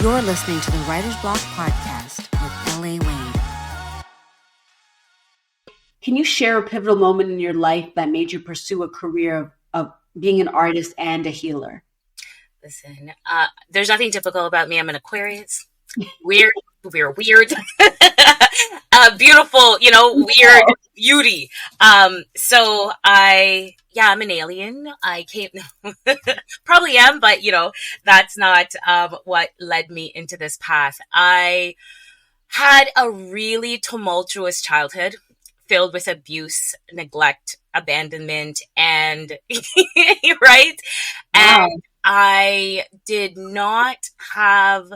You're listening to the Writer's Block podcast with L.A. Wade. Can you share a pivotal moment in your life that made you pursue a career of being an artist and a healer? Listen, there's nothing typical about me. I'm an Aquarius. Weird, weird. Beautiful, weird beauty. So I'm an alien. I came, probably am, but that's not what led me into this path. I had a really tumultuous childhood filled with abuse, neglect, abandonment, and right. Wow. And I did not have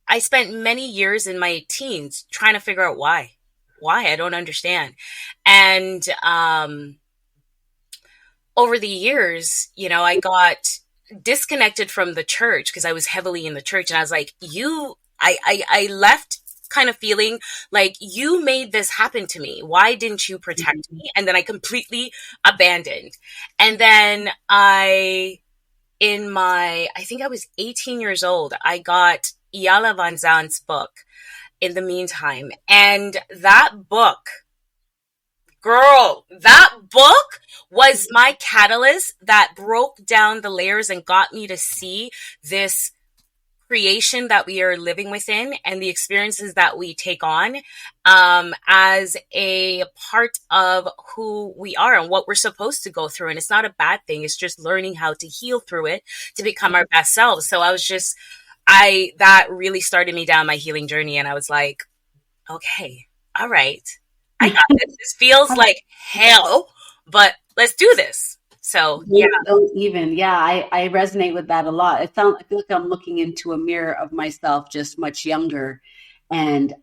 I spent many years in my teens trying to figure out why I don't understand. And over the years, I got disconnected from the church because I was heavily in the church, and I was like, I left kind of feeling like, you made this happen to me. Why didn't you protect me? And then I completely abandoned. And then I think I was 18 years old, I got Iala Van Zant's book in the meantime. And that book was my catalyst that broke down the layers and got me to see this creation that we are living within and the experiences that we take on as a part of who we are and what we're supposed to go through. And it's not a bad thing. It's just learning how to heal through it to become our best selves. So that really started me down my healing journey. And I was like, okay, all right, I got this. This feels like hell, but let's do this. So yeah, I resonate with that a lot. I feel like I'm looking into a mirror of myself, just much younger, and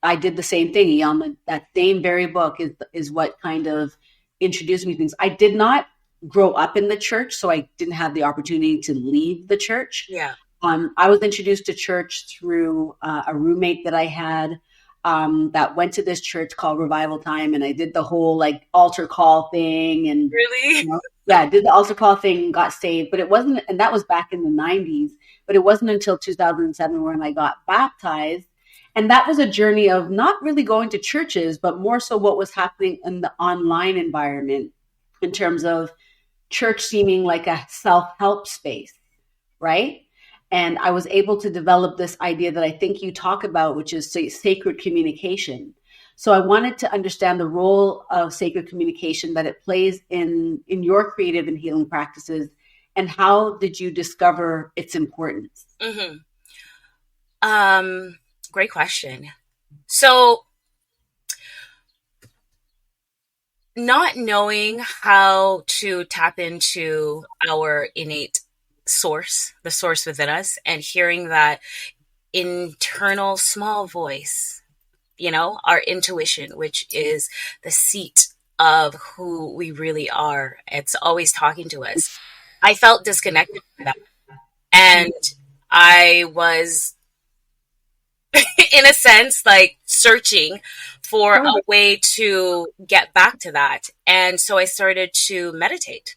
I did the same thing. That same very book is what kind of introduced me to things. I did not grow up in the church, so I didn't have the opportunity to leave the church. Yeah, I was introduced to church through a roommate that I had. That went to this church called Revival Time, and I did the whole altar call thing, and really, I did the altar call thing and got saved. But it wasn't, and that was back in the 90s. But it wasn't until 2007 when I got baptized, and that was a journey of not really going to churches, but more so what was happening in the online environment in terms of church seeming like a self-help space, right? And I was able to develop this idea that I think you talk about, which is sacred communication. So I wanted to understand the role of sacred communication that it plays in your creative and healing practices, and how did you discover its importance? Mm-hmm. Great question. So, not knowing how to tap into our innate source, the source within us, and hearing that internal small voice, our intuition, which is the seat of who we really are. It's always talking to us. I felt disconnected from that. And I was, in a sense, searching for a way to get back to that. And so I started to meditate.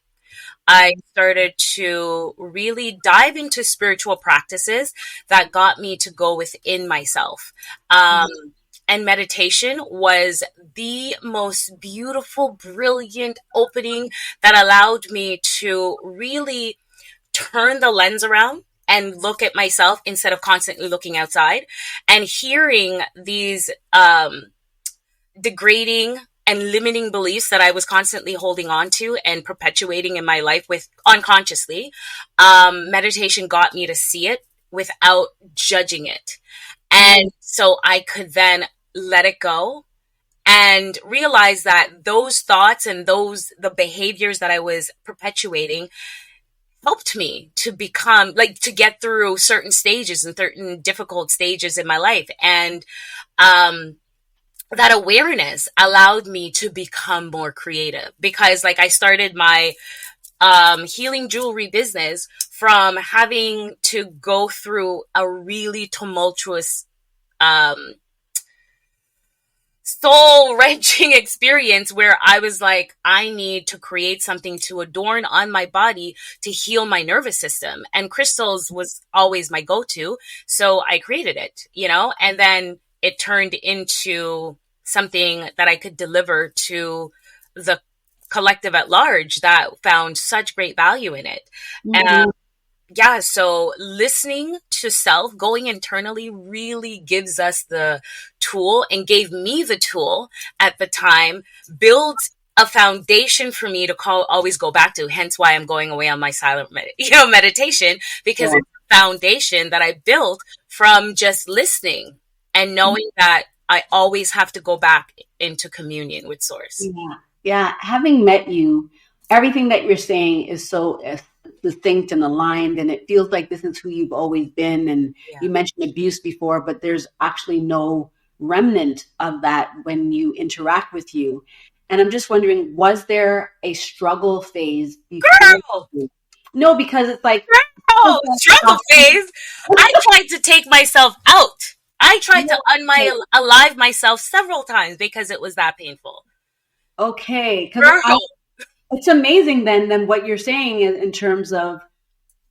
I started to really dive into spiritual practices that got me to go within myself. And meditation was the most beautiful, brilliant opening that allowed me to really turn the lens around and look at myself instead of constantly looking outside and hearing these degrading and limiting beliefs that I was constantly holding on to and perpetuating in my life with unconsciously. Meditation got me to see it without judging it. And so I could then let it go and realize that those thoughts and the behaviors that I was perpetuating helped me to become, to get through certain stages and certain difficult stages in my life. And, that awareness allowed me to become more creative, because I started my healing jewelry business from having to go through a really tumultuous soul wrenching experience where I was like, I need to create something to adorn on my body to heal my nervous system. And crystals was always my go to. So I created it, and then it turned into something that I could deliver to the collective at large that found such great value in it. Mm-hmm. Yeah, so listening to self, going internally really gives us the tool and gave me the tool at the time, build a foundation for me to always go back to. Hence why I'm going away on my silent meditation, because Yeah. it's a foundation that I built from just listening and knowing that I always have to go back into communion with source. Yeah. Yeah. Having met you, everything that you're saying is so distinct and aligned, and it feels like this is who you've always been. And Yeah. you mentioned abuse before, but there's actually no remnant of that when you interact with you. And I'm just wondering, was there a struggle phase before? Girl! No, because it's like, Oh, struggle phase. I tried to take myself out. I tried to unalive myself several times because it was that painful. Okay, because it's amazing then what you're saying in terms of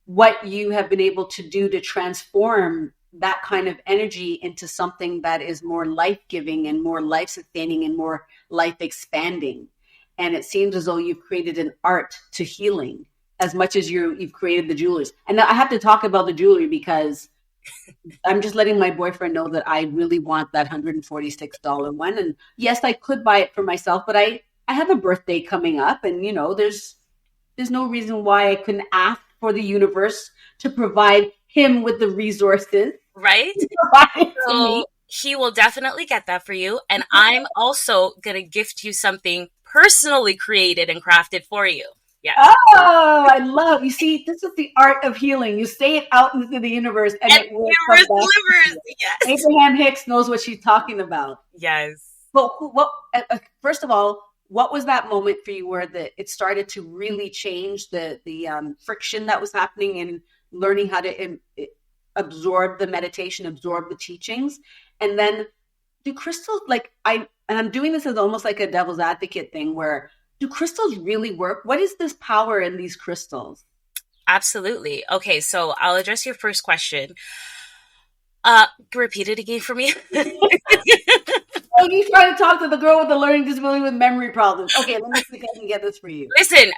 what you have been able to do to transform that kind of energy into something that is more life-giving and more life-sustaining and more life-expanding. And it seems as though you've created an art to healing as much as you've created the jewelers. And I have to talk about the jewelry because I'm just letting my boyfriend know that I really want that $146 one. And yes, I could buy it for myself, but I have a birthday coming up, and there's no reason why I couldn't ask for the universe to provide him with the resources. Right? So he will definitely get that for you. And I'm also going to gift you something personally created and crafted for you. Yeah. Oh, I love. You see, this is the art of healing. You say it out into the universe, and it will come delivers. Yes. Abraham Hicks knows what she's talking about. Yes. Well, first of all, what was that moment for you where it started to really change the friction that was happening in learning how to absorb the meditation, absorb the teachings? And then do crystals, I'm doing this as almost like a devil's advocate thing, where do crystals really work? What is this power in these crystals? Absolutely. Okay, so I'll address your first question. Repeat it again for me. Oh, you trying to talk to the girl with the learning disability with memory problems. Okay, let me see if I can get this for you. Listen,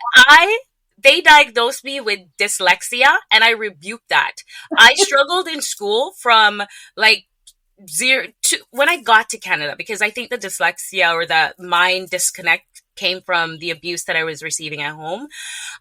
they diagnosed me with dyslexia, and I rebuked that. I struggled in school from like 0 to when I got to Canada, because I think the dyslexia or the mind disconnect came from the abuse that I was receiving at home.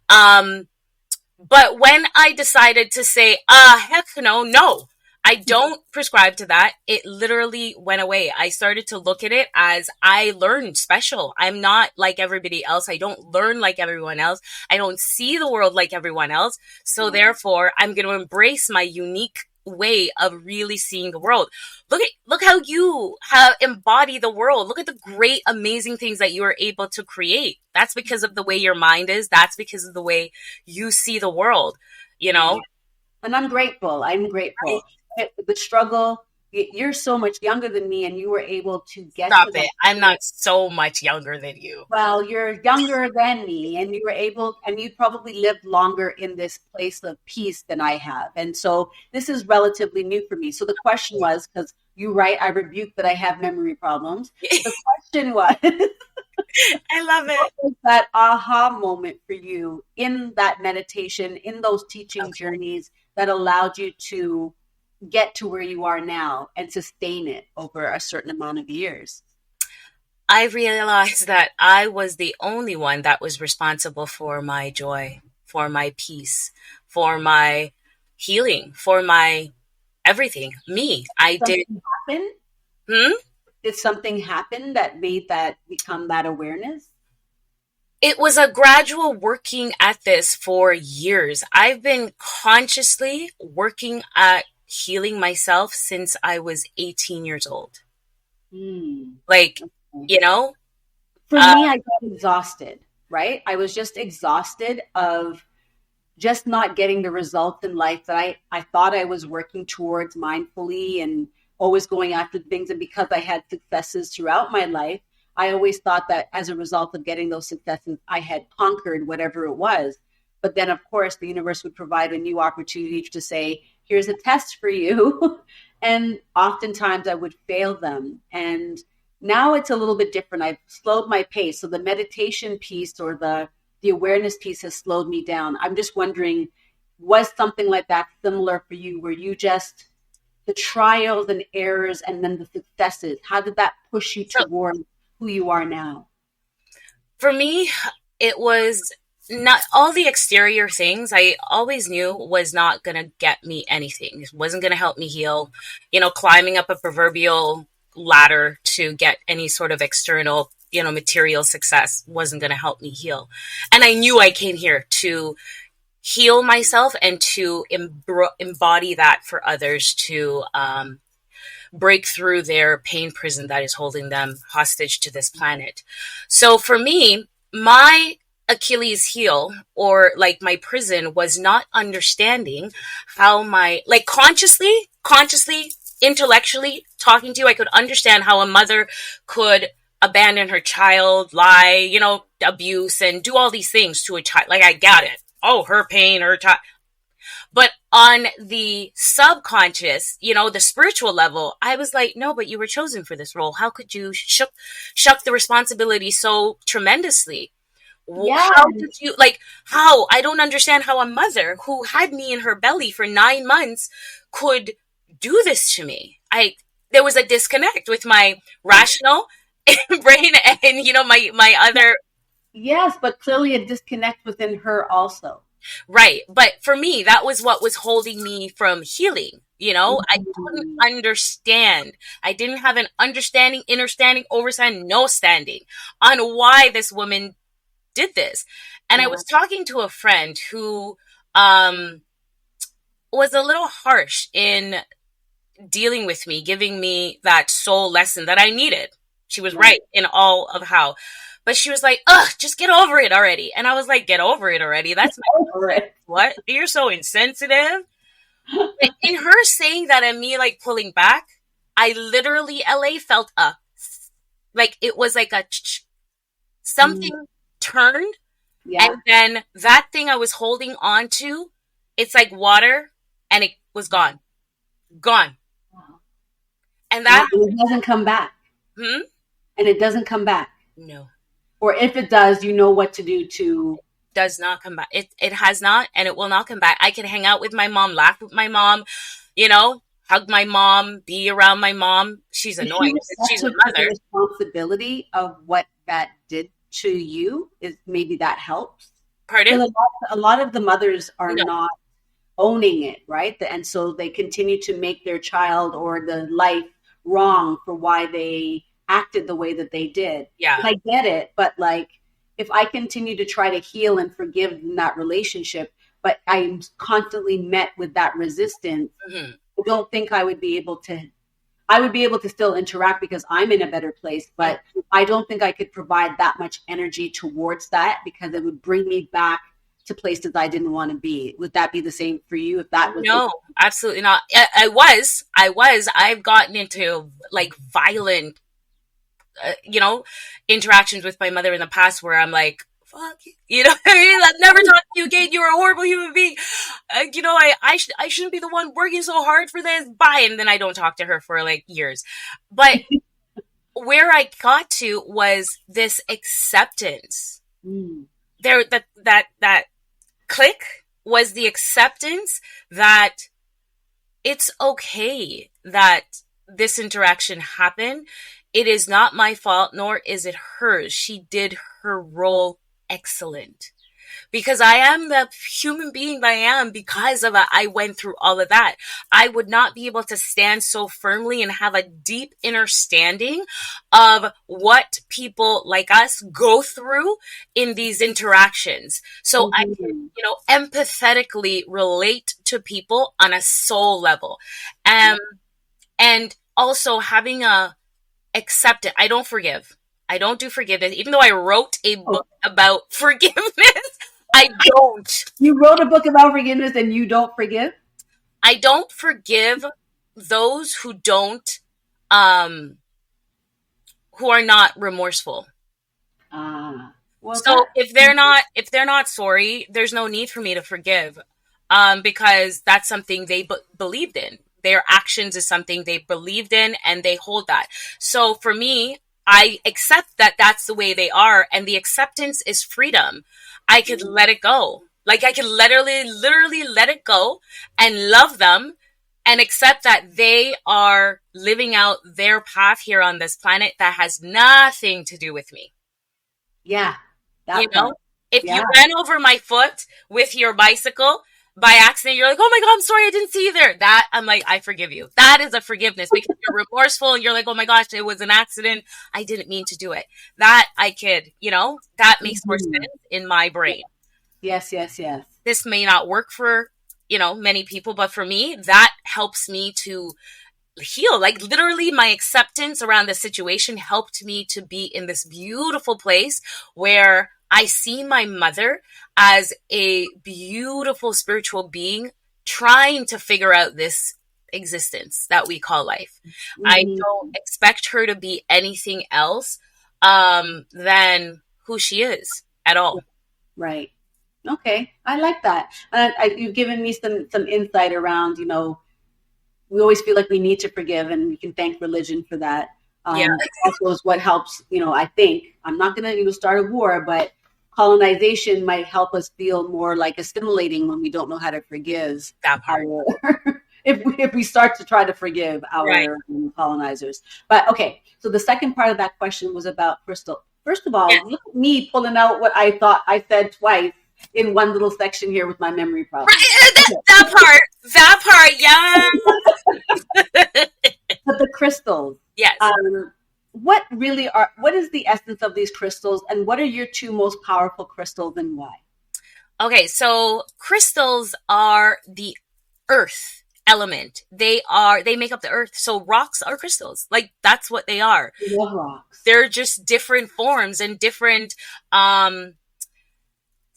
But when I decided to say, heck no, I don't prescribe to that, it literally went away. I started to look at it as I learned special. I'm not like everybody else. I don't learn like everyone else. I don't see the world like everyone else. So therefore, I'm going to embrace my unique way of really seeing the world. Look how you have embodied the world. Look at the great, amazing things that you are able to create. That's because of the way your mind is. That's because of the way you see the world, And I'm grateful. Right. The struggle, you're so much younger than me, and you were able to get Stop it. I'm not so much younger than you. Well, you're younger than me, and you were able, and you probably lived longer in this place of peace than I have. And so this is relatively new for me. So the question was, because you're right, I rebuked that I have memory problems. The question was, I love it. What was that aha moment for you in that meditation, in those teaching journeys that allowed you to get to where you are now and sustain it over a certain amount of years? I realized that I was the only one that was responsible for my joy, for my peace, for my healing, for my everything. Me. Happen? Did something happen that made that become that awareness? It was a gradual working at this for years. I've been consciously working at healing myself since I was 18 years old. For me, I got exhausted, right? I was just exhausted of just not getting the results in life that I thought I was working towards mindfully and always going after things. And because I had successes throughout my life, I always thought that as a result of getting those successes, I had conquered whatever it was. But then, of course, the universe would provide a new opportunity to say, here's a test for you. And oftentimes I would fail them. And now it's a little bit different. I've slowed my pace. So the meditation piece or the awareness piece has slowed me down. I'm just wondering, was something like that similar for you, where you just, the trials and errors and then the successes, how did that push you toward who you are now? For me, it was not all the exterior things I always knew was not going to get me anything. It wasn't going to help me heal. Climbing up a proverbial ladder to get any sort of external, material success wasn't going to help me heal. And I knew I came here to heal myself and to embody that for others to break through their pain prison that is holding them hostage to this planet. So for me, my Achilles heel, or like my prison, was not understanding how consciously, intellectually talking to you, I could understand how a mother could abandon her child, lie, abuse, and do all these things to a child. Like, I got it. Oh, her pain, her child. But on the subconscious, the spiritual level, I was like, no, but you were chosen for this role. How could you shuck the responsibility so tremendously? Yeah. How did you, how? I don't understand how a mother who had me in her belly for 9 months could do this to me. There was a disconnect with my rational brain and, my other. Yes, but clearly a disconnect within her also. Right. But for me, that was what was holding me from healing. I couldn't understand. I didn't have an understanding, understanding, no standing on why this woman did this. And I was talking to a friend who was a little harsh in dealing with me, giving me that soul lesson that I needed. She was right in all of how. But she was like, ugh, just get over it already. And I was like, get over it already? That's over it. What? You're so insensitive. In her saying that and me pulling back, I literally, LA felt it was like something turned. Yeah. And then that thing I was holding on to, it's like water, and it was gone. Gone. Wow. And that it doesn't come back. And it doesn't come back. No. Or if it does, you know what to do to. It does not come back. It has not, and it will not come back. I can hang out with my mom, laugh with my mom, hug my mom, be around my mom. She's annoying. She's a mother. The responsibility of what that did to you is maybe that helps. Pardon? A lot of the mothers are not owning it, right? And so they continue to make their child or the life wrong for why they acted the way that they did. Yeah. And I get it, but if I continue to try to heal and forgive in that relationship, but I'm constantly met with that resistance, I don't think I would be able to still interact because I'm in a better place, but I don't think I could provide that much energy towards that because it would bring me back to places I didn't want to be. Would that be the same for you? If that was no, absolutely not. I've gotten into violent, interactions with my mother in the past where I'm like, fuck you, I've never talked to you again. You're a horrible human being. I shouldn't be the one working so hard for this. Bye. And then I don't talk to her for years. But where I got to was this acceptance. There, that click was the acceptance that it's okay that this interaction happened. It is not my fault, nor is it hers. She did her role excellent. Because I am the human being that I am because of I went through all of that. I would not be able to stand so firmly and have a deep understanding of what people like us go through in these interactions. So I can, empathetically relate to people on a soul level. And also having accept it. I don't forgive. I don't do forgiveness. Even though I wrote a book about forgiveness, I don't. You wrote a book about forgiveness and you don't forgive? I don't forgive those who don't, um, who are not remorseful. Well, So if they're not sorry, there's no need for me to forgive, because that's something they believed in. Their actions is something they believed in, and they hold that. So for me, I accept that that's the way they are, and the acceptance is freedom. I could let it go. Like I could literally let it go and love them and accept that they are living out their path here on this planet that has nothing to do with me. yeah, You that know, part. if Yeah. you ran over my foot with your bicycle by accident, you're like, oh my God, I'm sorry, I didn't see you there. That I'm like, I forgive you. That is a forgiveness because you're remorseful and you're like, oh my gosh, it was an accident. I didn't mean to do it. That I could, that makes more Mhm. sense in my brain. Yes, yes, yes. This may not work for, many people, but for me, that helps me to heal. Like literally my acceptance around the situation helped me to be in this beautiful place where I see my mother as a beautiful spiritual being trying to figure out this existence that we call life. I Hmm. don't expect her to be anything else than who she is at all. Right. Okay. I like that. You've given me some insight around, we always feel like we need to forgive, and we can thank religion for that. Yeah, Also is what helps, I think I'm not going to, start a war, but colonization might help us feel more like assimilating when we don't know how to forgive that part. our, if we start to try to forgive Right. our colonizers. But okay, so the second part of that question was about crystal. First of Yeah. all, look at me pulling out what I thought I said twice in one little section here with my memory problems. Right. That part. Yeah. But the crystals, Yes. um, what is the essence of these crystals, and what are your two most powerful crystals, and why? Okay, so crystals are the earth element. They make up the earth. So rocks are crystals. Like that's what they are. I love rocks. They're just different forms and different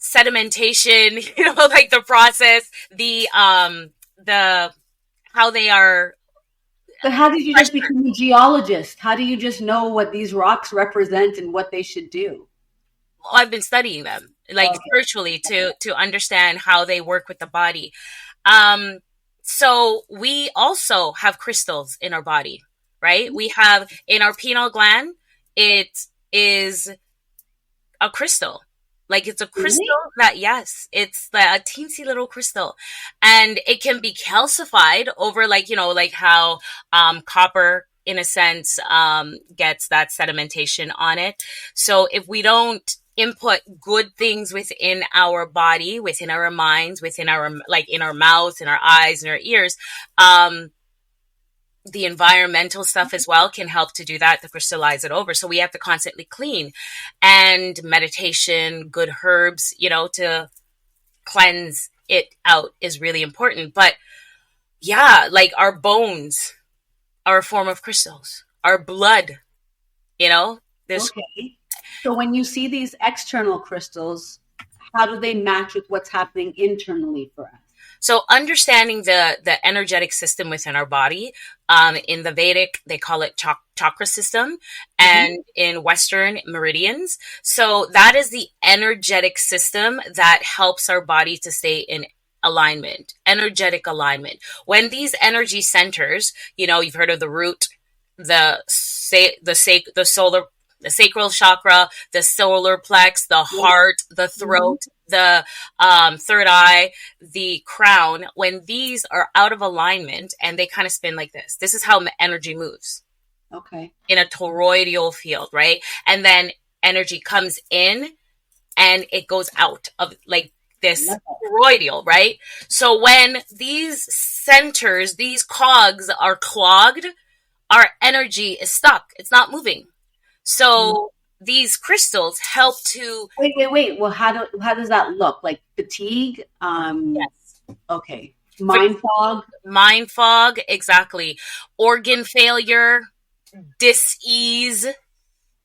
sedimentation, like the process, the how they are. But how did you just become a geologist? How do you just know what these rocks represent and what they should do? I've been studying them like Okay. spiritually to understand how they work with the body. Um, so we also have crystals in our body, right? We have in our pineal gland, it is a crystal. Like it's a crystal Really? that, yes, it's a teensy little crystal, and it can be calcified over, like like how copper, in a sense, gets that sedimentation on it. So if we don't input good things within our body, within our minds, within our, like in our mouths, in our eyes, in our ears, the environmental stuff as well can help to do that, to crystallize it over. So we have to constantly clean, and meditation, good herbs, to cleanse it out is really important. But yeah, like our bones are a form of crystals, our blood, there's. Okay. So when you see these external crystals, how do they match with what's happening internally for us? So understanding the energetic system within our body, in the Vedic, they call it chakra system, Hmm. and in Western, meridians. So that is the energetic system that helps our body to stay in alignment, energetic alignment. When these energy centers, you've heard of the root, the solar, the sacral chakra, the solar plex, the Yeah. heart, the Hmm. throat, the third eye, the crown. When these are out of alignment and they kind of spin like this is how energy moves Okay. in a toroidal field, right? And then energy comes in and it goes out of like this Love it. toroidal, right? So when these centers, these cogs are clogged, our energy is stuck. It's not moving. So these crystals help to. Wait, wait, wait. Well, how does that look? Like fatigue? Yes. Okay. Mind fog? Mind fog, exactly. Organ failure, dis-ease,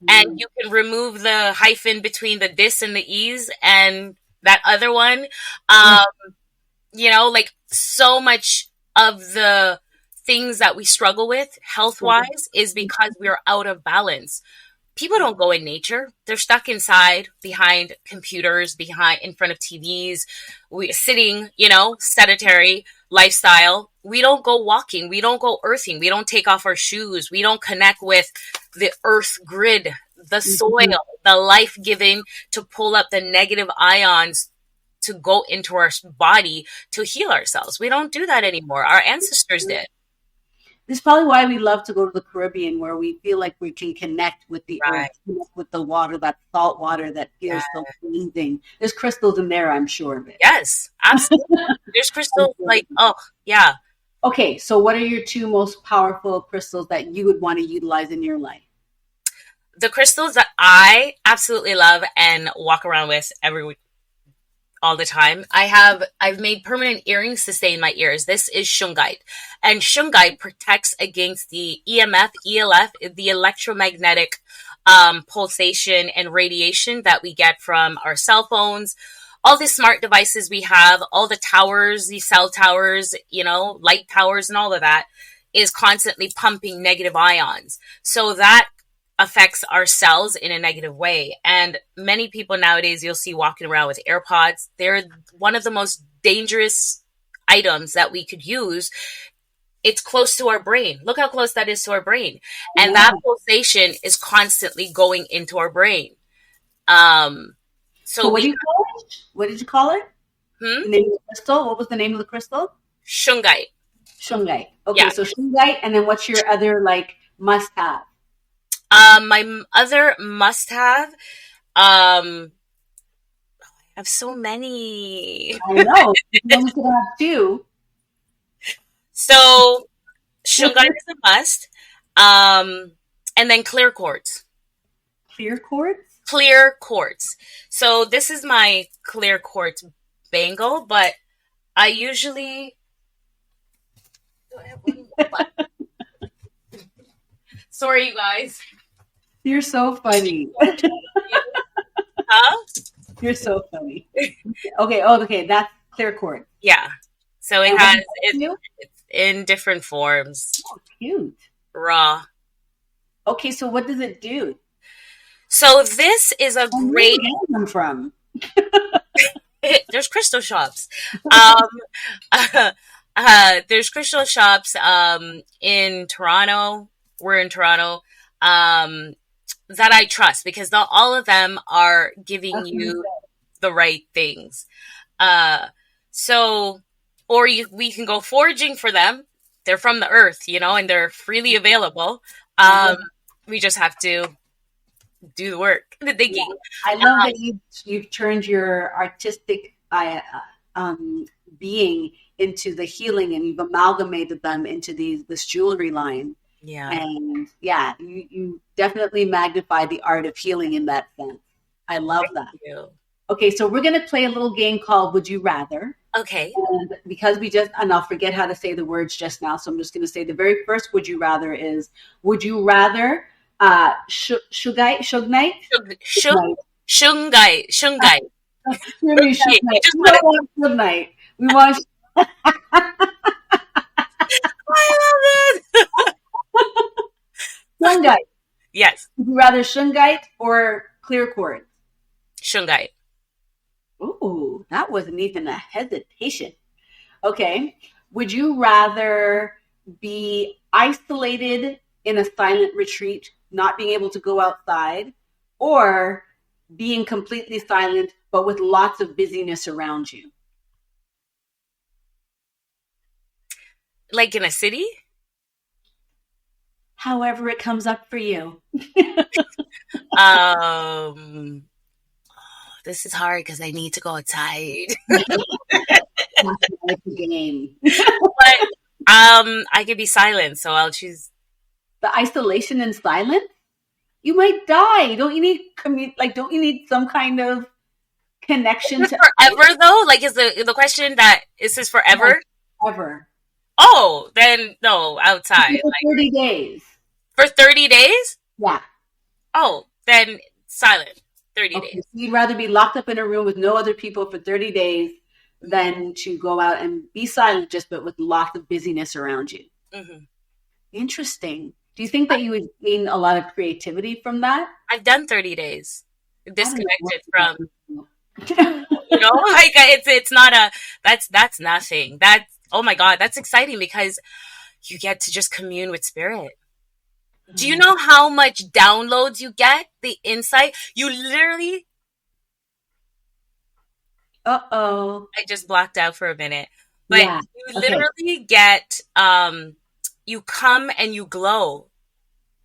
and Mm. you can remove the hyphen between the dis and the ease and that other one. Mm. Like so much of the things that we struggle with health wise is because we're out of balance. People don't go in nature. They're stuck inside behind computers, behind in front of TVs. We sitting, sedentary lifestyle. We don't go walking. We don't go earthing. We don't take off our shoes. We don't connect with the earth grid, the soil, the life giving to pull up the negative ions to go into our body to heal ourselves. We don't do that anymore. Our ancestors did. This is probably why we love to go to the Caribbean, where we feel like we can connect with the earth, connect with the water, that salt water that feels so pleasing. There's crystals in there, I'm sure of it. Yes, absolutely. There's crystals Okay, so what are your two most powerful crystals that you would want to utilize in your life? The crystals that I absolutely love and walk around with every week, all the time. I've made permanent earrings to stay in my ears. This is shungite. And shungite protects against the EMF, ELF, the electromagnetic pulsation and radiation that we get from our cell phones, all the smart devices we have, all the towers, the cell towers, light towers and all of that is constantly pumping negative ions. So that affects our cells in a negative way. And many people nowadays you'll see walking around with AirPods. They're one of the most dangerous items that we could use. It's close to our brain. Look how close that is to our brain. And that pulsation is constantly going into our brain. So what do you call it? What did you call it? The name of the crystal? What was the name of the crystal? Shungite. Shungite. Okay, so shungite, and then what's your other must-have? My other must-have, I have so many. I know. You only could have two. So, shungite is a must. And then clear quartz. Clear quartz? Clear quartz. So, this is my clear quartz bangle, but I usually... Do I have one more? Sorry, you guys. You're so funny. Huh? You're so funny. Okay. That's clear quartz. Yeah. So it's in different forms. Oh, cute. Raw. Okay, so what does it do? So this is a great. Where do you get them from? There's crystal shops. There's crystal shops in Toronto. We're in Toronto. That I trust because not all of them are giving you the right things. We can go foraging for them. They're from the earth, and they're freely available. We just have to do the work, the digging. Yeah. I love that you've turned your artistic being into the healing, and you've amalgamated them into this jewelry line. Yeah. And you definitely magnify the art of healing in that sense. I love that. Thank you. Okay, so we're going to play a little game called Would You Rather? Okay. And because and I'll forget how to say the words just now, so I'm just going to say the very first Would You Rather is, would you rather shungite? Shungite. We don't want shungite. We want... I love it. Shungite. Yes. Would you rather shungite or clear quartz? Shungite. Ooh, that wasn't even a hesitation. Okay. Would you rather be isolated in a silent retreat, not being able to go outside, or being completely silent but with lots of busyness around you? Like in a city? However it comes up for you. This is hard because I need to go outside. Game. But I could be silent, so I'll choose the isolation and silence. You might die. Don't you need don't you need some kind of connection to forever though? Like, is the question that is this forever? Ever. Oh, then no, outside. For 30 days. For 30 days? Yeah. Oh, then silent. 30 days. So you'd rather be locked up in a room with no other people for 30 days than to go out and be silent, but with lots of busyness around you. Mm-hmm. Interesting. Do you think that you would gain a lot of creativity from that? I've done 30 days I don't know what disconnected that from, is. like it's not a, that's nothing. That's, oh my God, that's exciting because you get to just commune with spirit. Do you know how much downloads you get? The insight. You literally, Uh-oh. I just blocked out for a minute, but Yeah. you Okay. literally get, you come and you glow.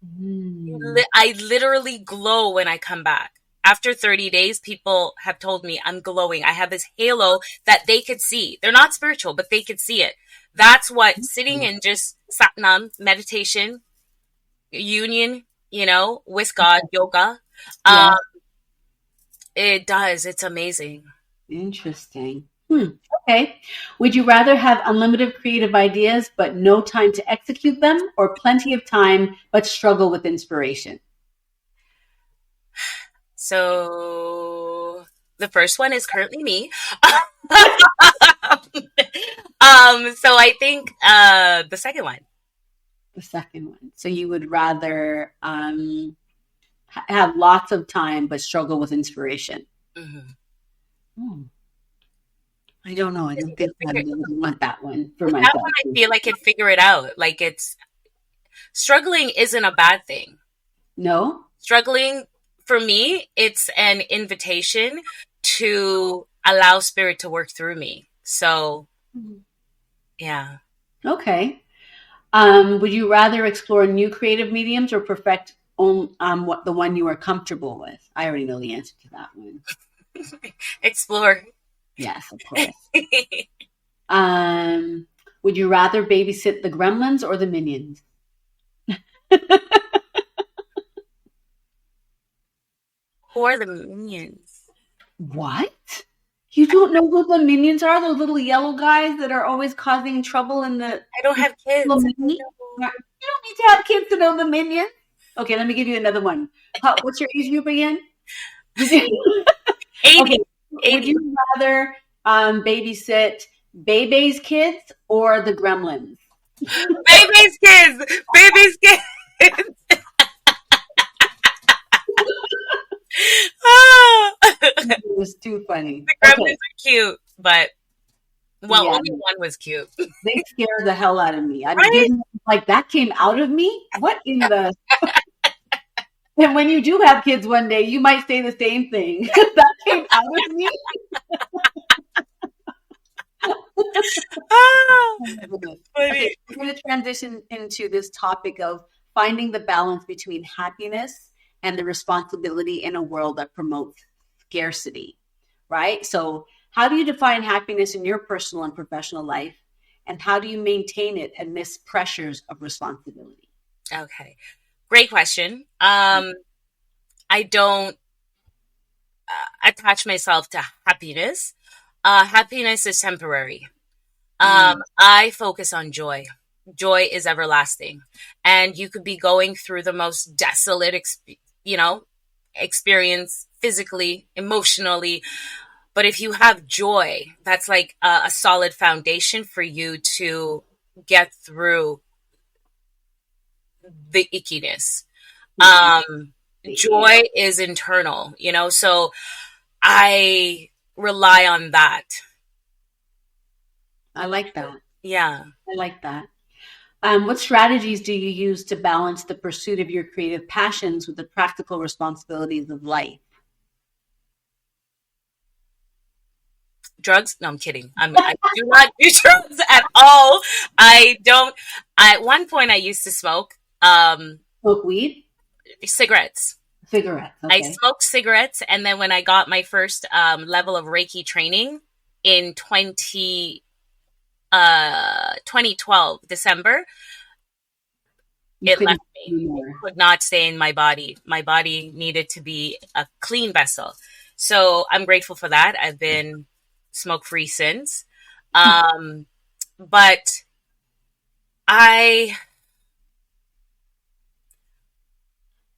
Mm. I literally glow when I come back. After 30 days, people have told me I'm glowing. I have this halo that they could see. They're not spiritual, but they could see it. That's what sitting in just satnam, meditation, union, with God, yoga, um, Yeah. it does. It's amazing. Interesting. Okay. Would you rather have unlimited creative ideas but no time to execute them, or plenty of time but struggle with inspiration? So the first one is currently me. So I think the second one. The second one. So you would rather have lots of time but struggle with inspiration. Mm-hmm. Hmm. I don't know. I don't think I Figure, really want that one for with that myself. one, I feel I could figure it out. Like it's struggling isn't a bad thing. No? Struggling for me, it's an invitation to allow spirit to work through me. So yeah. Okay. Would you rather explore new creative mediums or perfect what the one you are comfortable with? I already know the answer to that one. Explore. Yes, of course. Um, would you rather babysit the gremlins or the minions? Who are the minions? What? You don't know who the minions are? Those little yellow guys that are always causing trouble in the I don't have kids. little mini? You don't need to have kids to know the minions. Okay, let me give you another one. What's your age group again? 80, Okay, would 80. you rather babysit Bebe's kids or the gremlins? Baby's kids. Baby's kids. Ah. It was too funny. The gremlins Okay, are cute, but well, yeah, only one was cute. they scare the hell out of me. I mean, Right? like that came out of me. What in the? And when you do have kids one day, you might say the same thing. That came out of me. Ah, Oh my goodness. Okay, funny. we're going to transition into this topic of finding the balance between happiness and the responsibility in a world that promotes scarcity, right? So, how do you define happiness in your personal and professional life? And how do you maintain it amidst pressures of responsibility? Okay. Great question. I don't attach myself to happiness. Happiness is temporary. Mm, I focus on joy. Joy is everlasting. And you could be going through the most desolate, experience physically, emotionally. But if you have joy, that's like a solid foundation for you to get through the ickiness. mm, yeah, Joy is internal, so I rely on that. I like that. Yeah. I like that. What strategies do you use to balance the pursuit of your creative passions with the practical responsibilities of life? Drugs? No, I'm kidding. I do not do drugs at all. I don't. At one point, I used to smoke Smoke weed? cigarettes. Cigarettes. I Okay. smoked cigarettes, and then when I got my first level of Reiki training in 2012 December, You it couldn't left me. It anymore. could not stay in my body. My body needed to be a clean vessel. So I'm grateful for that. I've been smoke free since. Um, but I,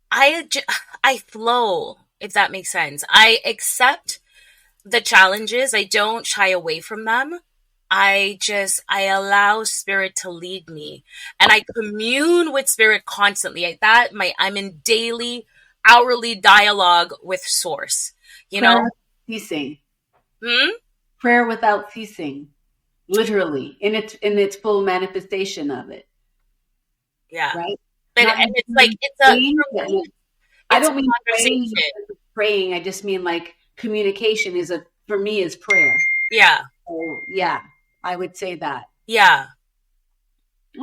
I, I flow, if that makes sense. I accept the challenges. I don't shy away from them. I allow spirit to lead me, and I commune with spirit constantly. I'm in daily, hourly dialogue with source, you Prayer know? without ceasing. Hmm? Prayer without ceasing. Literally, in its full manifestation of it. Yeah. Right? But, Not and it's like, praying, for me, I it's a don't mean praying in the conversation. sense of praying. I just mean like communication for me is prayer. Yeah. So yeah, I would say that. Yeah.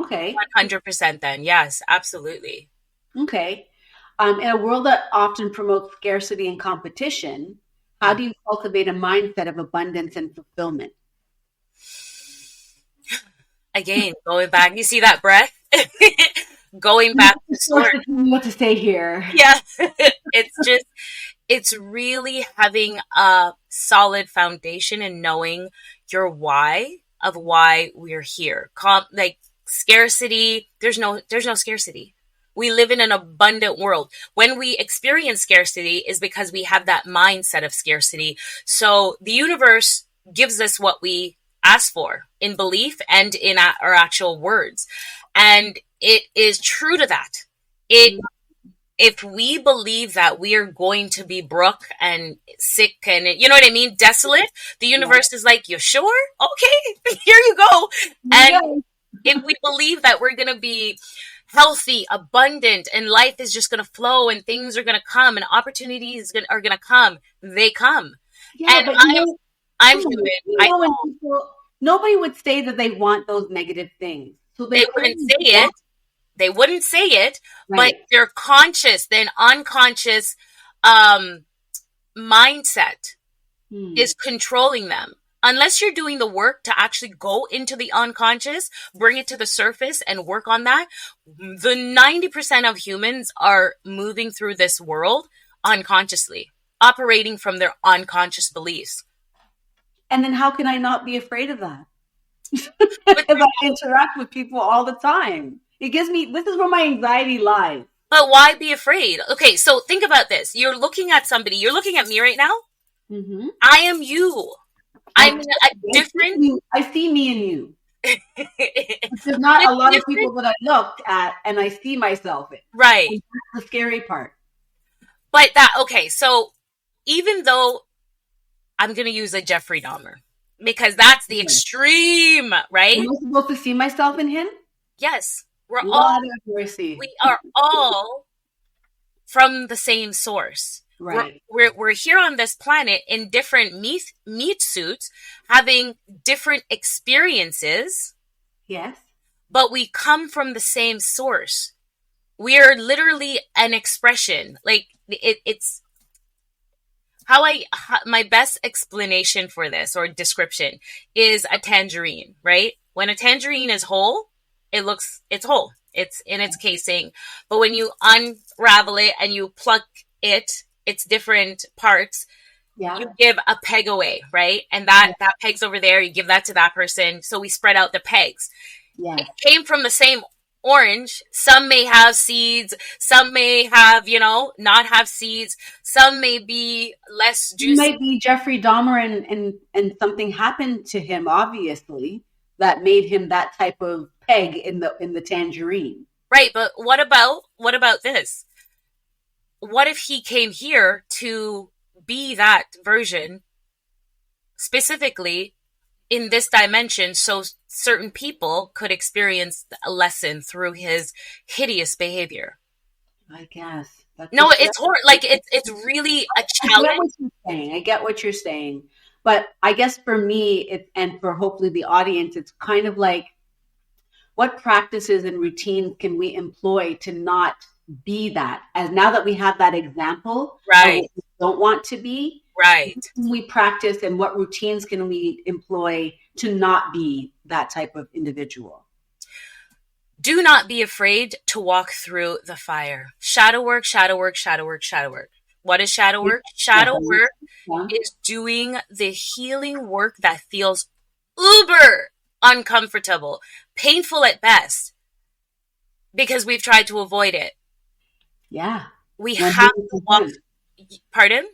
Okay. 100% then. Yes, absolutely. Okay. In a world that often promotes scarcity and competition, how Mm. do you cultivate a mindset of abundance and fulfillment? Again, going back, you see that breath? Going back to Of course, source. to tell me what to say here. Yeah. It's just, it's really having a solid foundation and knowing your why of why we're here. Like scarcity, there's no scarcity. We live in an abundant world. When we experience scarcity is because we have that mindset of scarcity. So the universe gives us what we ask for in belief and in our actual words. And it is true to that. It If we believe that we are going to be broke and sick and you know what I mean, desolate, the Yeah. universe is like, you sure? Okay, here you go. And if we believe that we're going to be healthy, abundant, and life is just going to flow and things are going to come and opportunities are going to come, they come. Yeah, And but I'm come on, human. I when know nobody would say that they want those negative things. So they they wouldn't clearly say it. want, They wouldn't say it, but right. their conscious, then unconscious um, mindset Hmm. is controlling them. Unless you're doing the work to actually go into the unconscious, bring it to the surface and work on that, the 90% of humans are moving through this world unconsciously, operating from their unconscious beliefs. And then how can I not be afraid of that? But, Because I interact with people all the time. This is where my anxiety lies. but why be afraid? Okay, so think about this. You're looking at somebody, you're looking at me right now. Mm-hmm. I am you. I'm in a different. I see me in you. There's I'm not a a lot of different. people that I looked at and I see myself in. Right. And that's the scary part. But okay, so even though I'm going to use a Jeffrey Dahmer because that's the Okay. extreme, right? Am I supposed to see myself in him? Yes, Lot of mercy. we are all from the same source. Right. We're here on this planet in different meat suits, having different experiences, Yes. but we come from the same source. We are literally an expression. Like it's my best explanation for this or description is a tangerine, right? When a tangerine is whole, it's whole. It's in its casing. But when you unravel it and you pluck its different parts, Yeah. you give a peg away, right? And that peg's over there, you give that to that person. So we spread out the pegs. Yeah. It came from the same orange. Some may have seeds, some may have, not have seeds, some may be less He juicy. might be Jeffrey Dahmer and something happened to him, obviously, that made him that type of peg in the tangerine. Right, but what about this? What if he came here to be that version specifically in this dimension so certain people could experience a lesson through his hideous behavior? I guess. No, it's horrible. Like it's really a challenge. I get what you're saying. But I guess for me, and for hopefully the audience, it's kind of like, what practices and routines can we employ to not be that? As now that we have that example, Right. Of what we don't want to be, Right. what can we practice and what routines can we employ to not be that type of individual? Do not be afraid to walk through the fire. Shadow work, shadow work, shadow work, shadow work. What is shadow work? Shadow work is doing the healing work that feels uber uncomfortable, painful at best, because we've tried to avoid it. Yeah. We 100%. Have to walk. Pardon?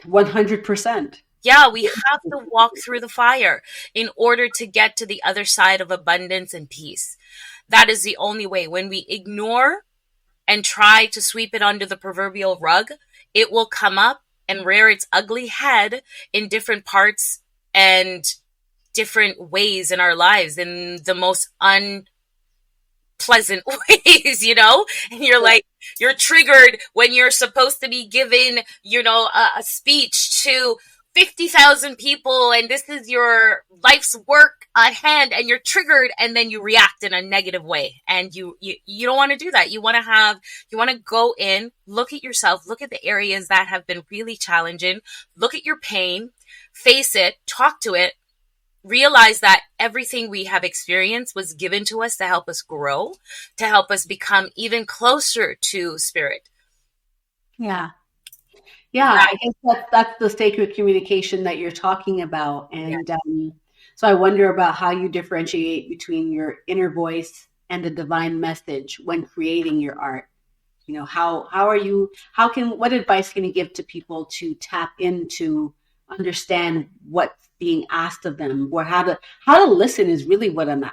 100%. Yeah, we have to walk through the fire in order to get to the other side of abundance and peace. That is the only way. When we ignore and try to sweep it under the proverbial rug, it will come up and rear its ugly head in different parts and different ways in our lives in the most unpleasant ways, And you're like, you're triggered when you're supposed to be giving, a speech to 50,000 people and this is your life's work at hand and you're triggered and then you react in a negative way. And you don't want to do that. You want to go in, look at yourself, look at the areas that have been really challenging, look at your pain, face it, talk to it, realize that everything we have experienced was given to us to help us grow, to help us become even closer to spirit. Yeah. Yeah, I guess that's the sacred communication that you're talking about. And so I wonder about how you differentiate between your inner voice and the divine message when creating your art. What advice can you give to people to tap into, understand what's being asked of them, or how to listen is really what I'm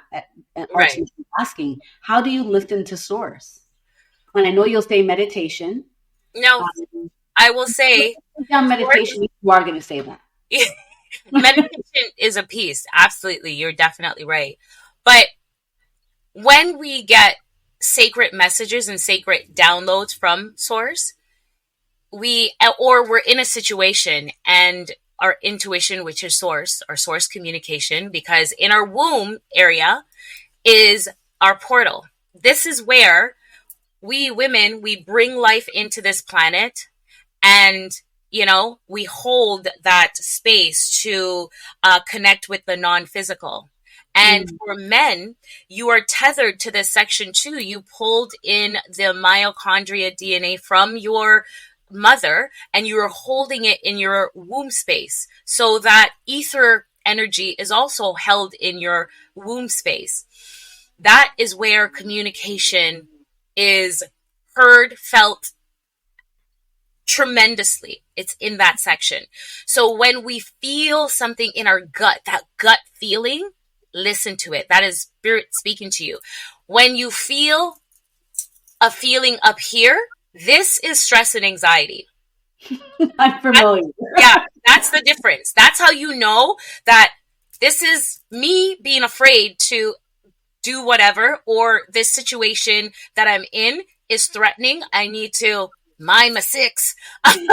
asking. How do you listen to source? And I know you'll say meditation. No. I will say meditation, you are going to say that. Meditation is a piece. Absolutely. You're definitely right. But when we get sacred messages and sacred downloads from source, we're in a situation and our intuition, which is source, or source communication, because in our womb area is our portal. This is where we women, we bring life into this planet. And, we hold that space to connect with the non-physical. And for men, you are tethered to this section too. You pulled in the mitochondria DNA from your mother and you are holding it in your womb space. So that ether energy is also held in your womb space. That is where communication is heard, felt, tremendously. It's in that section. So when we feel something in our gut, that gut feeling, listen to it. That is spirit speaking to you. When you feel a feeling up here, this is stress and anxiety. I'm familiar. That's the difference. That's how you know that this is me being afraid to do whatever, or this situation that I'm in is threatening. I need to mind my six. And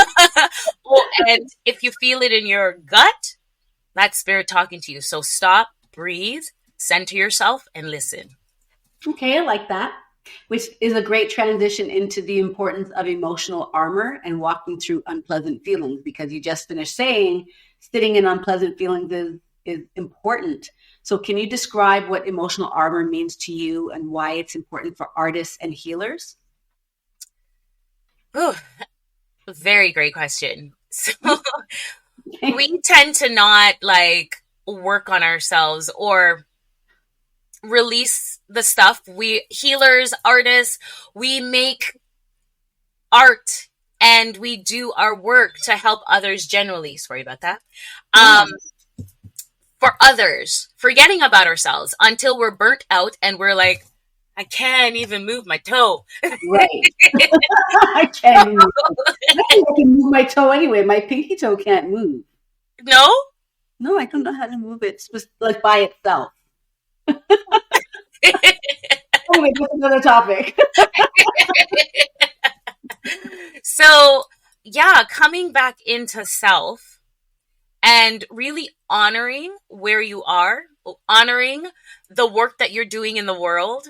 if you feel it in your gut, that's spirit talking to you. So stop, breathe, center yourself, and listen. Okay, I like that. Which is a great transition into the importance of emotional armor and walking through unpleasant feelings, because you just finished saying sitting in unpleasant feelings is important. So can you describe what emotional armor means to you and why it's important for artists and healers? Ooh, very great question. So we tend to not work on ourselves or release the stuff. We healers, artists, we make art and we do our work to help others generally. Sorry about that. For others, forgetting about ourselves until we're burnt out and we're like, I can't even move my toe. Right. I can't move. I can move my toe anyway. My pinky toe can't move. No? No, I don't know how to move it. It's just by itself. Anyway, that's another topic. So, coming back into self and really honoring where you are, honoring the work that you're doing in the world,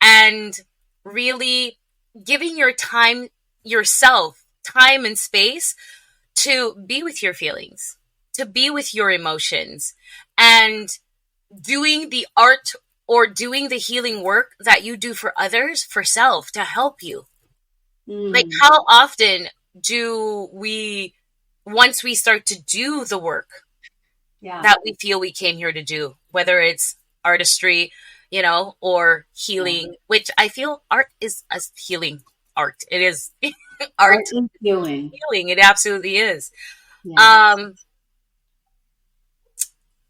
and really giving yourself time and space to be with your feelings, to be with your emotions, and doing the art or doing the healing work that you do for others, for self, to help you. Like, how often do we, once we start to do the work that we feel we came here to do, whether it's artistry, or healing, which I feel art is a healing art. It is art is healing. Healing. It absolutely is. Yeah.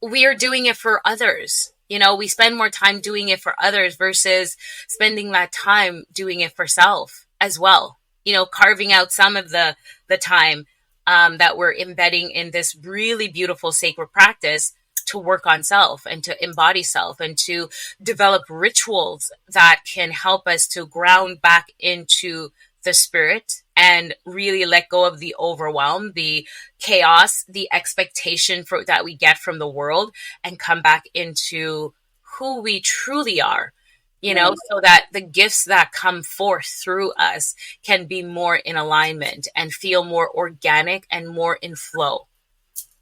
we are doing it for others. You know, we spend more time doing it for others versus spending that time doing it for self as well. You know, carving out some of the time that we're embedding in this really beautiful sacred practice to work on self and to embody self and to develop rituals that can help us to ground back into the spirit and really let go of the overwhelm, the chaos, the expectation for that we get from the world, and come back into who we truly are, you know, so that the gifts that come forth through us can be more in alignment and feel more organic and more in flow.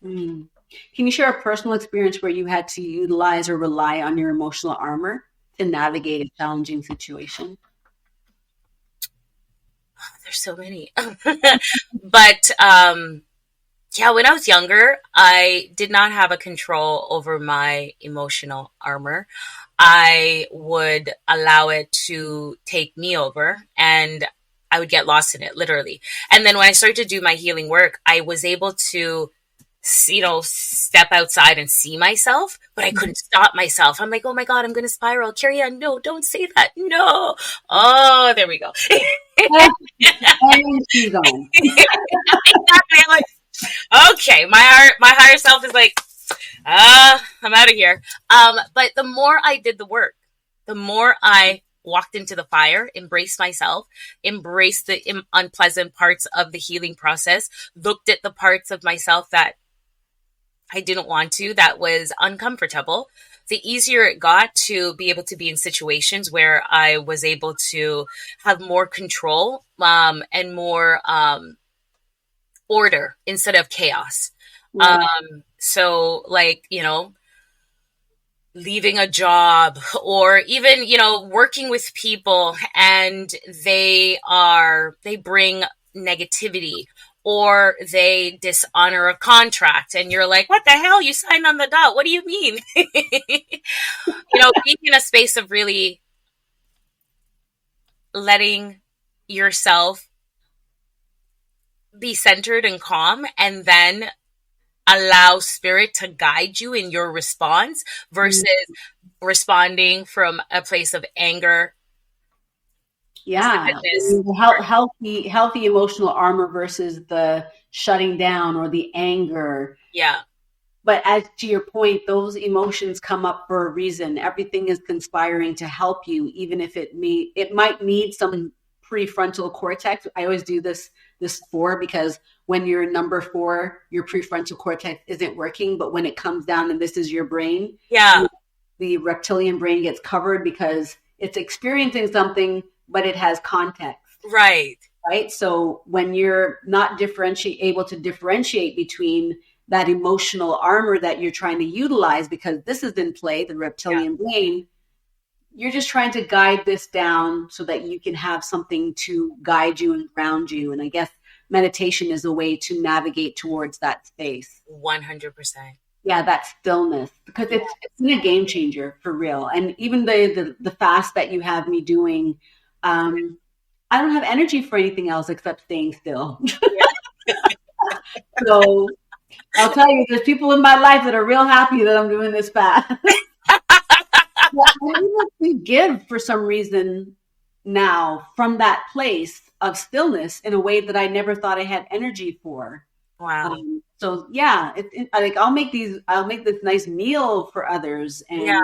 Mm. Can you share a personal experience where you had to utilize or rely on your emotional armor to navigate a challenging situation? There's so many. But yeah, when I was younger, I did not have a control over my emotional armor. I would allow it to take me over, and I would get lost in it, literally. And then when I started to do my healing work, I was able to, you know, step outside and see myself, but I couldn't stop myself. I'm like, oh my God, I'm going to spiral. Kerry-Ann, no, don't say that. No. Oh, there we go. She's on. Exactly. I'm like, okay, my higher self is like, I'm out of here. But the more I did the work, the more I walked into the fire, embraced myself, embraced the unpleasant parts of the healing process, looked at the parts of myself that I didn't want to, that was uncomfortable, the easier it got to be able to be in situations where I was able to have more control and more order instead of chaos. So like, you know, leaving a job or even, you know, working with people and they bring negativity or they dishonor a contract and you're like, what the hell? You signed on the dot. What do you mean? You know, being in a space of really letting yourself be centered and calm and then allow spirit to guide you in your response versus responding from a place of anger. Yeah. Healthy emotional armor versus the shutting down or the anger. Yeah. But as to your point, those emotions come up for a reason. Everything is conspiring to help you, even if it might need some prefrontal cortex. I always do this 4 because when you're number 4, your prefrontal cortex isn't working. But when it comes down and this is your brain, the reptilian brain gets covered because it's experiencing something, but it has context. Right. So when you're not able to differentiate between that emotional armor that you're trying to utilize, because this is in play, the reptilian brain, you're just trying to guide this down so that you can have something to guide you and ground you. And I guess meditation is a way to navigate towards that space. 100%. Yeah, that stillness, because it's been a game changer for real. And even the fast that you have me doing, I don't have energy for anything else except staying still. So I'll tell you, there's people in my life that are real happy that I'm doing this fast. We give for some reason now from that place of stillness in a way that I never thought I had energy for. Wow. So yeah, I'll make this nice meal for others, and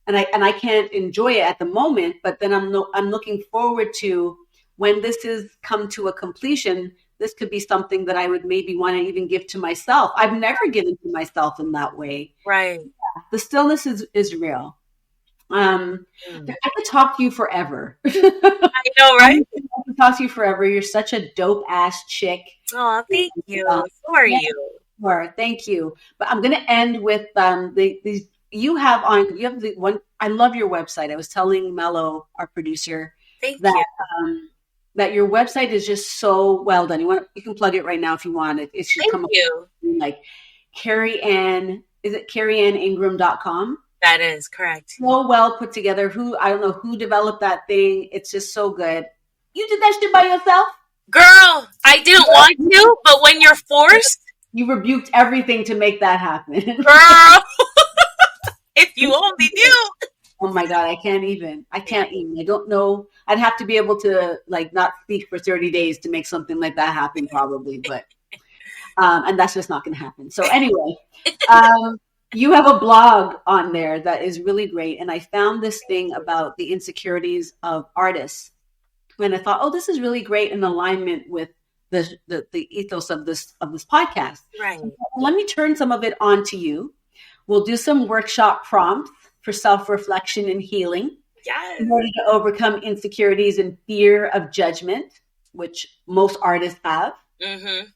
I can't enjoy it at the moment, but then I'm looking forward to when this is come to a completion. This could be something that I would maybe want to even give to myself. I've never given to myself in that way. Right. The stillness is real. I could talk to you forever. I know, right? I could talk to you forever. You're such a dope ass chick. Oh, thank you. Who are you? Thank you. But I'm going to end with you have the one. I love your website. I was telling Mello, our producer, that your website is just so well done. You can plug it right now if you want. It should come up like KerryAnn. Is it KerryAnnIngram.com? That is correct. So well put together. I don't know who developed that thing. It's just so good. You did that shit by yourself? Girl, I didn't want to, but when you're forced. You rebuked everything to make that happen. Girl. you only knew. Oh my God, I can't even. I don't know. I'd have to be able to like not speak for 30 days to make something like that happen probably, but and that's just not going to happen. So anyway, you have a blog on there that is really great. And I found this thing about the insecurities of artists. And I thought, oh, this is really great in alignment with the ethos of this podcast. Right. So let me turn some of it on to you. We'll do some workshop prompts for self-reflection and healing. Yes. In order to overcome insecurities and fear of judgment, which most artists have. Mm-hmm.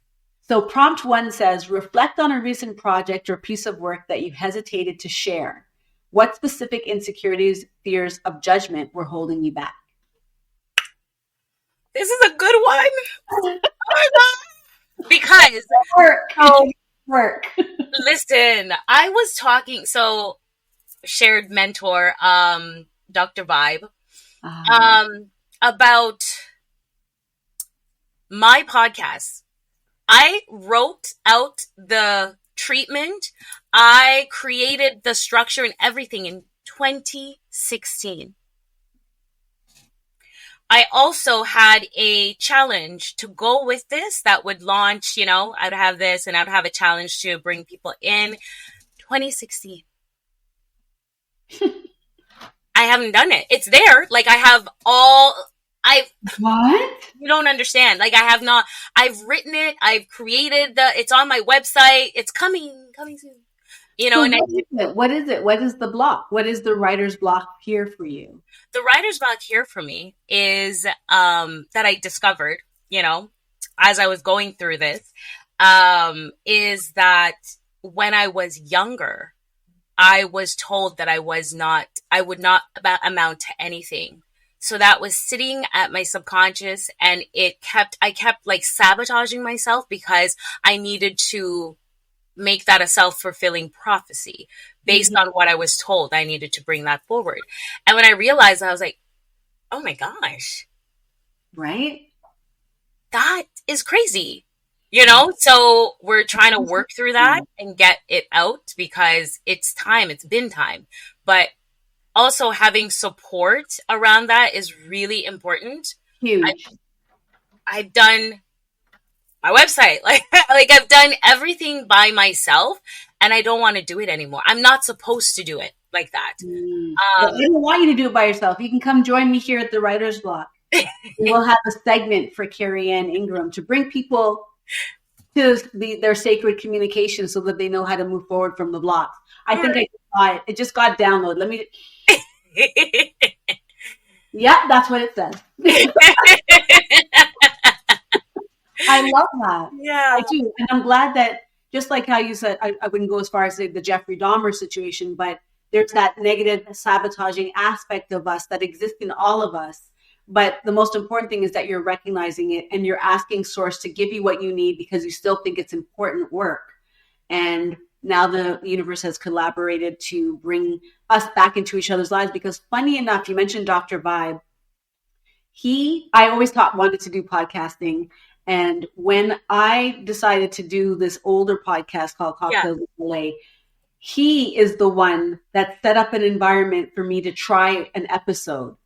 So prompt 1 says, reflect on a recent project or piece of work that you hesitated to share. What specific insecurities, fears of judgment were holding you back? This is a good one. Because work. Listen, I was talking, so shared mentor, Dr. Vibe, about my podcast. I wrote out the treatment. I created the structure and everything in 2016. I also had a challenge to go with this that would launch, I'd have this and I'd have a challenge to bring people in. 2016. I haven't done it. It's there. Like what? You don't understand. Like I've written it. I've created it's on my website. It's coming soon. So what is it? What is the block? What is the writer's block here for you? The writer's block here for me is, that I discovered, as I was going through this, is that when I was younger, I was told that I would not amount to anything. So that was sitting at my subconscious, and I kept like sabotaging myself because I needed to make that a self-fulfilling prophecy based on what I was told. I needed to bring that forward. And when I realized, I was like, oh my gosh. Right? That is crazy. So we're trying to work through that and get it out because it's time. It's been time. But also having support around that is really important. Huge. I've done my website. Like I've done everything by myself and I don't want to do it anymore. I'm not supposed to do it like that. I don't want you to do it by yourself. You can come join me here at the Writer's Block. We'll have a segment for Kerry-Ann Ingram to bring people to their sacred communication so that they know how to move forward from the blocks. I think it just got downloaded. Let me. Yeah, that's what it says. I love that. Yeah, I do. And I'm glad that, just like how you said, I wouldn't go as far as the Jeffrey Dahmer situation, but there's that negative sabotaging aspect of us that exists in all of us. But the most important thing is that you're recognizing it and you're asking Source to give you what you need because you still think it's important work. And now the universe has collaborated to bring us back into each other's lives because, funny enough, you mentioned Dr. Vibe. I always wanted to do podcasting. And when I decided to do this older podcast called Cocktails in LA, he is the one that set up an environment for me to try an episode.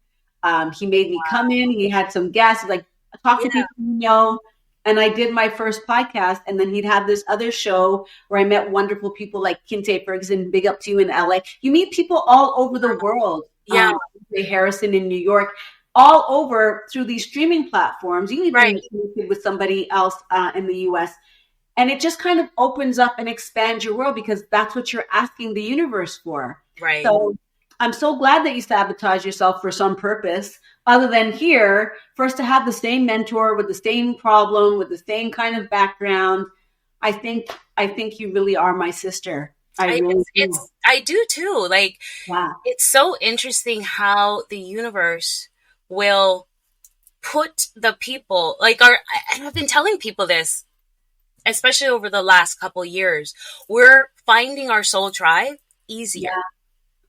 He made me come in. He had some guests, like talk to people and I did my first podcast. And then he'd have this other show where I met wonderful people like Kinte Ferguson, big up to you in LA. You meet people all over the world. Yeah. Harrison in New York. All over through these streaming platforms. You even connected with somebody else in the US. And it just kind of opens up and expands your world because that's what you're asking the universe for. Right. So I'm so glad that you sabotage yourself for some purpose other than here for us to have the same mentor with the same problem, with the same kind of background. I think you really are my sister. I do too. Like, It's so interesting how the universe will put the people and I've been telling people this, especially over the last couple years, we're finding our soul tribe easier. Yeah,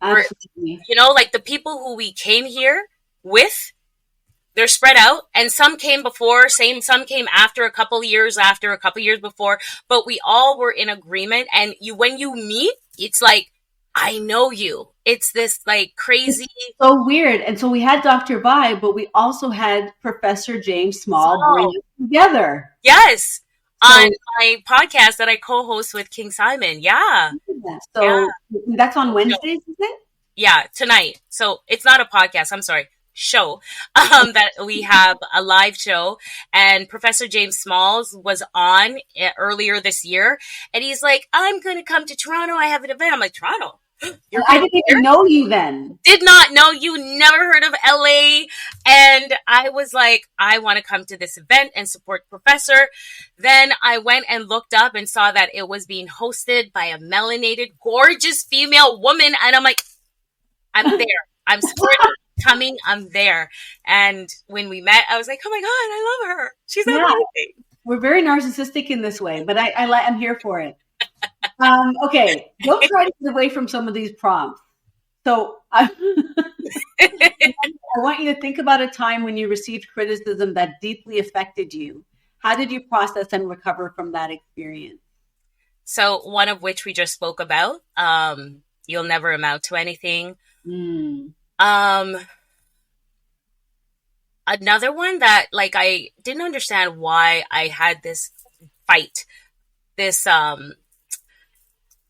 absolutely. Like the people who we came here with, they're spread out and some came before, some came after a couple years before, but we all were in agreement. And when you meet, it's like, I know you. It's this like crazy. So weird. And so we had Dr. Vi, but we also had Professor James Small bring Oh, us together. yes. On So, my podcast that I co-host with King Simon. Yeah. yeah. Yeah. So that's on Wednesdays, is it? Yeah, tonight. So it's not a podcast, I'm sorry, show. That we have a live show, and Professor James Smalls was on earlier this year, and he's like, I'm gonna come to Toronto, I have an event. I'm like, Toronto? You're I gonna didn't be here? even know you then. Did not know you, never heard of LA. And I was like, I want to come to this event and support Professor. Then I went and looked up and saw that it was being hosted by a melanated, gorgeous female woman. And I'm like, I'm there. I'm supporting, coming, I'm there. And when we met, I was like, oh my God, I love her. She's Yeah, amazing. we're very narcissistic in this way, but I'm here for it. Okay, don't try to get away from some of these prompts. So I want you to think about a time when you received criticism that deeply affected you. How did you process and recover from that experience? So one of which we just spoke about, you'll never amount to anything. Mm. Another one that like I didn't understand why I had this fight, this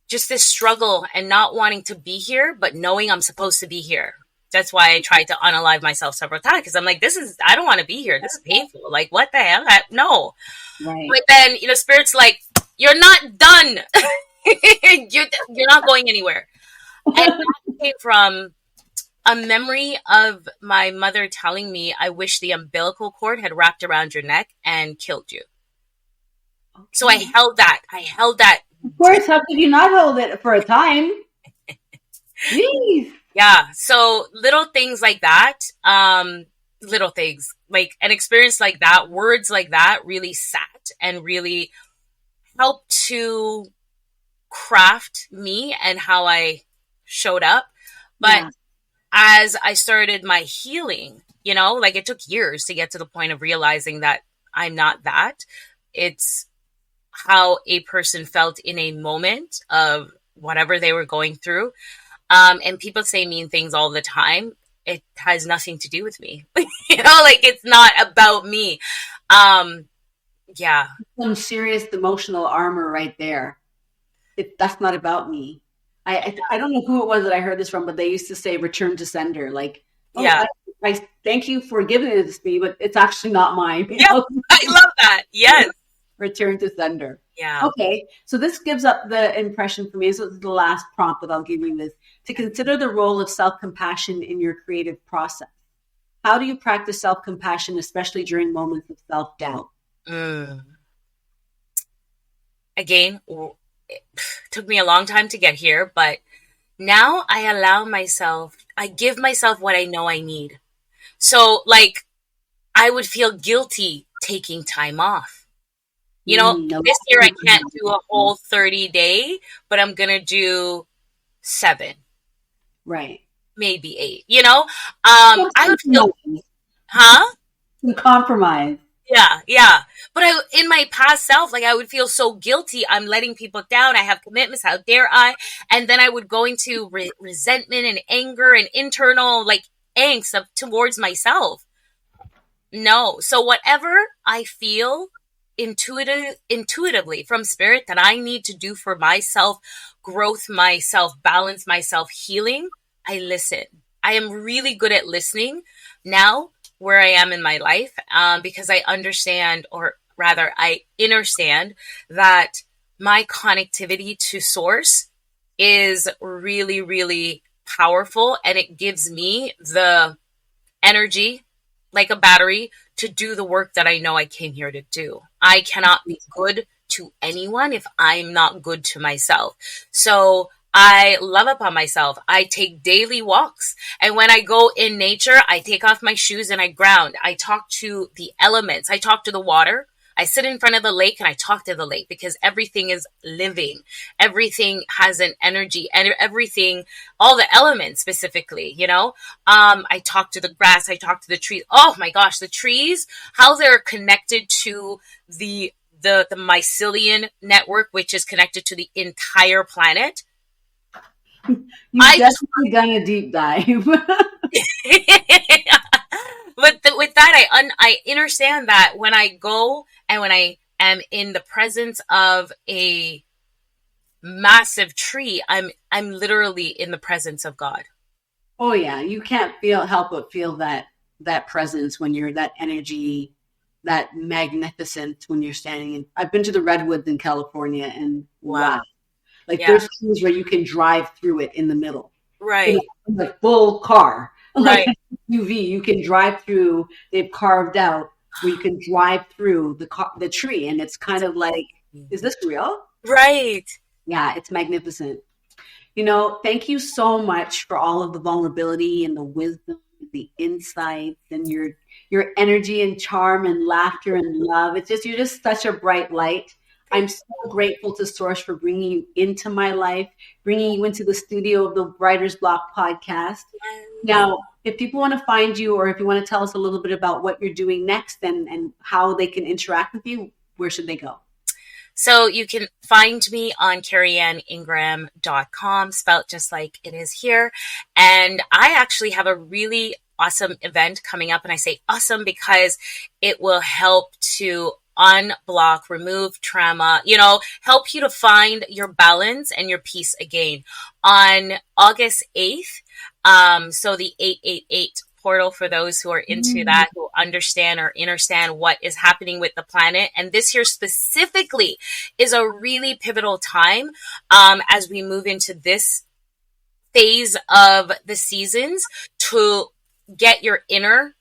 just this struggle and not wanting to be here, but knowing I'm supposed to be here. That's why I tried to unalive myself several times, because I'm like, I don't want to be here. This is painful. Like, what the hell? No. Right. But then, Spirit's like, you're not done. You're not going anywhere. And that came from a memory of my mother telling me, I wish the umbilical cord had wrapped around your neck and killed you. Okay. So I held that. Of course, how could you not hold it for a time? Jeez. Yeah. So little things like that, little things like an experience like that, words like that really sat and really helped to craft me and how I showed up. But as I started my healing, like it took years to get to the point of realizing that I'm not that. It's how a person felt in a moment of whatever they were going through. And people say mean things all the time. It has nothing to do with me. Like it's not about me. Yeah. Some serious emotional armor right there. That's not about me. I don't know who it was that I heard this from, but they used to say return to sender. Like, oh, yeah, I thank you for giving it to me, but it's actually not mine. Yeah, I love that. Yes. Return to sender. Yeah. Okay. So this gives up the impression for me. So this is the last prompt that I'll give you this, to consider the role of self-compassion in your creative process. How do you practice self-compassion, especially during moments of self-doubt? Again, it took me a long time to get here, but now I give myself what I know I need. So like, I would feel guilty taking time off. This year I can't do a whole 30-day, but I'm going to do 7. Right. Maybe 8, I would feel, Some compromise. Yeah. But in my past self, like I would feel so guilty. I'm letting people down. I have commitments. How dare I? And then I would go into resentment and anger and internal like angst towards myself. No. So whatever I feel intuitively from spirit that I need to do for myself growth, myself balance, myself healing, I listen. I am really good at listening now where I am in my life, because I understand, or rather I understand that my connectivity to source is really, really powerful, and it gives me the energy like a battery to do the work that I know I came here to do. I cannot be good to anyone if I'm not good to myself. So I love upon myself. I take daily walks. And when I go in nature, I take off my shoes and I ground. I talk to the elements. I talk to the water. I sit in front of the lake and I talk to the lake, because everything is living. Everything has an energy, and everything, all the elements specifically, I talk to the grass. I talk to the trees. Oh my gosh, the trees, how they're connected to the mycelium network, which is connected to the entire planet. You've I definitely done a deep dive. but with that, I understand that when I go and when I am in the presence of a massive tree, I'm literally in the presence of God. Oh yeah, you can't help but feel that presence when you're that energy, that magnificence when you're standing in. I've been to the redwoods in California, and Wow. wow, like Yeah. there's trees where you can drive through it in the middle, Right. in a full car, like Right. an SUV. You can drive through. They've carved out where you can drive through the tree, and it's kind of like, is this real? Right. Yeah, it's magnificent. Thank you so much for all of the vulnerability and the wisdom, the insights, and your energy and charm and laughter and love. You're just such a bright light. I'm so grateful to Source for bringing you into my life, bringing you into the studio of the Writer's Block podcast. Now, if people want to find you, or if you want to tell us a little bit about what you're doing next and how they can interact with you, where should they go? So you can find me on KerryAnnIngram.com, spelled just like it is here. And I actually have a really awesome event coming up. And I say awesome because it will help to unblock, remove trauma, help you to find your balance and your peace again. On August 8th, so the 888 portal for those who are into that, who understand what is happening with the planet. And this year specifically is a really pivotal time as we move into this phase of the seasons to get your inner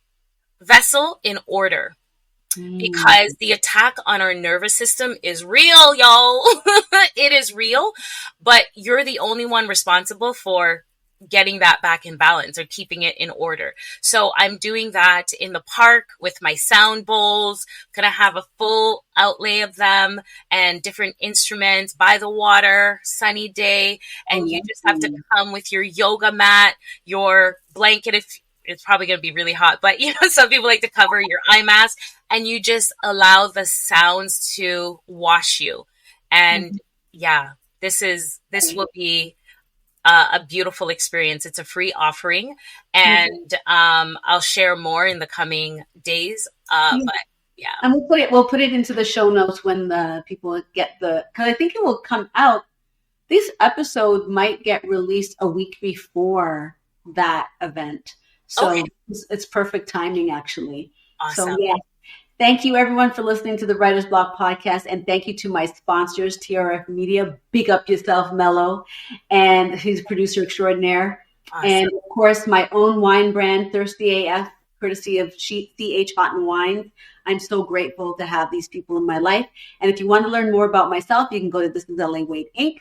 vessel in order. Because the attack on our nervous system is real, y'all. It is real, but you're the only one responsible for getting that back in balance or keeping it in order. So I'm doing that in the park with my sound bowls, gonna have a full outlay of them and different instruments by the water, sunny day. And you just have to come with your yoga mat, your blanket, if it's probably going to be really hot, but some people like to cover your eye mask, and you just allow the sounds to wash you. And yeah, this will be a beautiful experience. It's a free offering, and I'll share more in the coming days. But yeah, and we'll put it into the show notes when the people get because I think it will come out. This episode might get released a week before that event. So it's perfect timing, actually. Awesome. So yeah, thank you everyone for listening to the Writer's Block podcast. And thank you to my sponsors, TRF Media, big up yourself, Mello, and his producer extraordinaire. Awesome. And of course, my own wine brand, Thirsty AF, courtesy of CH Hot and Wine. I'm so grateful to have these people in my life. And if you want to learn more about myself, you can go to This Is LA Wade Inc.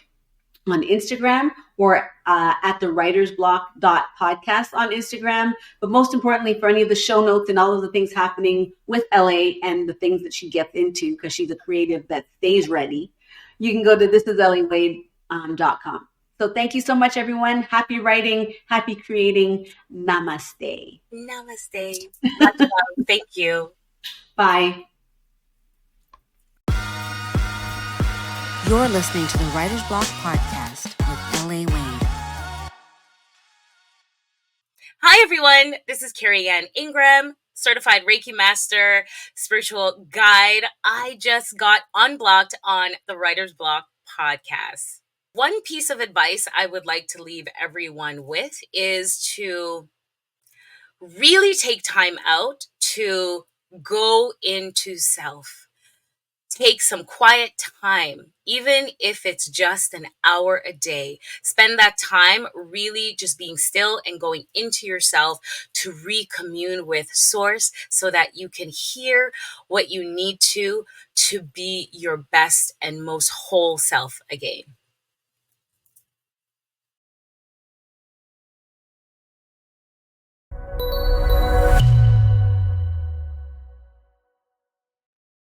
on Instagram, or at the writersblock.podcast on Instagram. But most importantly, for any of the show notes and all of the things happening with LA and the things that she gets into, because she's a creative that stays ready, you can go to thisislawade.com. So thank you so much, everyone. Happy writing, happy creating. Namaste. Namaste. Much love. Thank you. Bye. You're listening to the Writer's Block podcast with LA Wade. Hi, everyone. This is Kerry-Ann Ingram, certified Reiki master, spiritual guide. I just got unblocked on the Writer's Block podcast. One piece of advice I would like to leave everyone with is to really take time out to go into self. Take some quiet time, even if it's just an hour a day. Spend that time really just being still and going into yourself to recommune with Source so that you can hear what you need to be your best and most whole self again.